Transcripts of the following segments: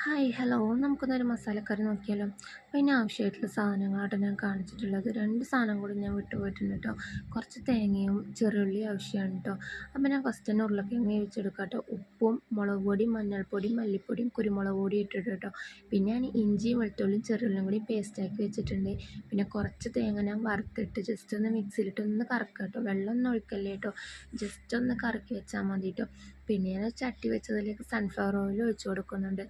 Hi hello നമുക്കൊന്നൊരു മസാലക്കറി നോക്കിയാലോ. അപ്പോൾ അതിന് ആവശ്യമായിട്ടുള്ള സാധനങ്ങളായിട്ട് ഞാൻ കാണിച്ചിട്ടുള്ളത് 2 സാധനം കൂടി ഞാൻ വിട്ടുപോയിട്ടുണ്ട് കേട്ടോ. കുറച്ച് തേങ്ങയും ചെറിയുള്ളിയും ആവശ്യമാണ് കേട്ടോ. അപ്പോൾ ഞാൻ ഫസ്റ്റ് തന്നെ ഉരുളക്കിഴങ്ങ് വേവിച്ചെടുക്കാം കേട്ടോ. ഉപ്പും മുളക് പൊടിയും മഞ്ഞൾപ്പൊടിയും മല്ലിപ്പൊടിയും കുരുമുളക് പൊടിയും ഇട്ടിട്ട് കേട്ടോ. പിന്നെ ഞാൻ ഇഞ്ചിയും വെളുത്തുള്ളിയും ചെറിയുള്ളിയും കൂടി പേസ്റ്റാക്കി വെച്ചിട്ടുണ്ട്. പിന്നെ കുറച്ച് തേങ്ങ ഞാൻ വറുത്തിട്ട് ജസ്റ്റ് ഒന്ന് മിക്സിയിലിട്ട് ഒന്ന് കറക്കുക കേട്ടോ. വെള്ളമൊന്നും ഒഴിക്കല്ലേ കേട്ടോ, ജസ്റ്റ് ഒന്ന് കറക്കി വെച്ചാൽ മതി കേട്ടോ. പിന്നെ ഞാൻ ചട്ടി വെച്ചതിലേക്ക് സൺഫ്ലവർ ഓയിൽ ഒഴിച്ച് കൊടുക്കുന്നുണ്ട്.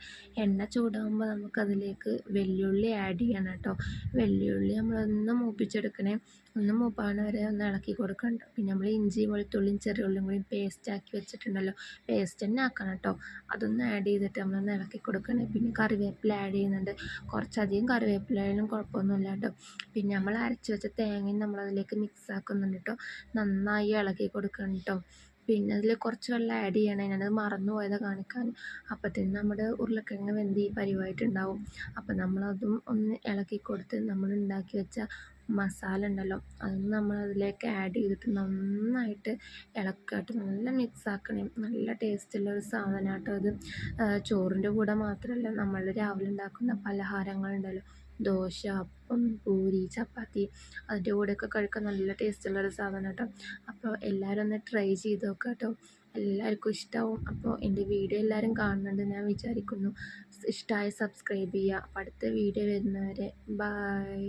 എണ്ണ ചൂടാകുമ്പോൾ നമുക്കതിലേക്ക് വെല്ലുള്ളി ആഡ് ചെയ്യണം കേട്ടോ. വെല്ലുള്ളി നമ്മളൊന്ന് മൂപ്പിച്ചെടുക്കണേ. ഒന്ന് മൂപ്പാണ് വരെ ഒന്ന് ഇളക്കി കൊടുക്കണ്ട. പിന്നെ നമ്മൾ ഇഞ്ചി വെളുത്തുള്ളിയും ചെറിയുള്ളിയും കൂടി പേസ്റ്റാക്കി വെച്ചിട്ടുണ്ടല്ലോ, പേസ്റ്റ് തന്നെ ആക്കണം കേട്ടോ. അതൊന്ന് ആഡ് ചെയ്തിട്ട് നമ്മളൊന്ന് ഇളക്കി കൊടുക്കണേ. പിന്നെ കറിവേപ്പില ആഡ് ചെയ്യുന്നുണ്ട്. കുറച്ചധികം കറിവേപ്പില ആയാലും കുഴപ്പമൊന്നുമില്ല കേട്ടോ. പിന്നെ നമ്മൾ അരച്ച് വെച്ച തേങ്ങയും നമ്മളതിലേക്ക് മിക്സ് ആക്കുന്നുണ്ട് കേട്ടോ. നന്നായി ഇളക്കി കൊടുക്കണം കേട്ടോ. പിന്നെ അതിൽ കുറച്ച് വെള്ളം ആഡ് ചെയ്യണേ, ഞാനത് മറന്നു പോയതാണ് കാണിക്കാൻ. അപ്പോഴത്തേനും നമ്മുടെ ഉരുളക്കിഴങ്ങ് വെന്ത് ഈ പരിവായിട്ടുണ്ടാവും. അപ്പം നമ്മളതും ഒന്ന് ഇളക്കി കൊടുത്ത് നമ്മൾ ഉണ്ടാക്കി വെച്ച മസാല ഉണ്ടല്ലോ, അതൊന്ന് നമ്മളതിലേക്ക് ആഡ് ചെയ്തിട്ട് നന്നായിട്ട് ഇളക്കാട്ട് നല്ല മിക്സ് ആക്കണേ. നല്ല ടേസ്റ്റുള്ളൊരു സാധനം കേട്ടോ അത്. ചോറിൻ്റെ കൂടെ മാത്രമല്ല, നമ്മൾ രാവിലെ ഉണ്ടാക്കുന്ന പലഹാരങ്ങളുണ്ടല്ലോ, ദോശ, അപ്പം, പൂരി, ചപ്പാത്തി, അതിൻ്റെ കൂടെയൊക്കെ കഴിക്കാൻ നല്ല ടേസ്റ്റുള്ളൊരു സാധനം കേട്ടോ. അപ്പോൾ എല്ലാവരും ഒന്ന് ട്രൈ ചെയ്ത് നോക്കാം കേട്ടോ. എല്ലാവർക്കും ഇഷ്ടമാവും. അപ്പോൾ എൻ്റെ വീഡിയോ എല്ലാവരും കാണുന്നുണ്ട് ഞാൻ വിചാരിക്കുന്നു. ഇഷ്ടമായി സബ്സ്ക്രൈബ് ചെയ്യുക. അപ്പോൾ അടുത്ത വീഡിയോ വരുന്നവരെ ബൈ.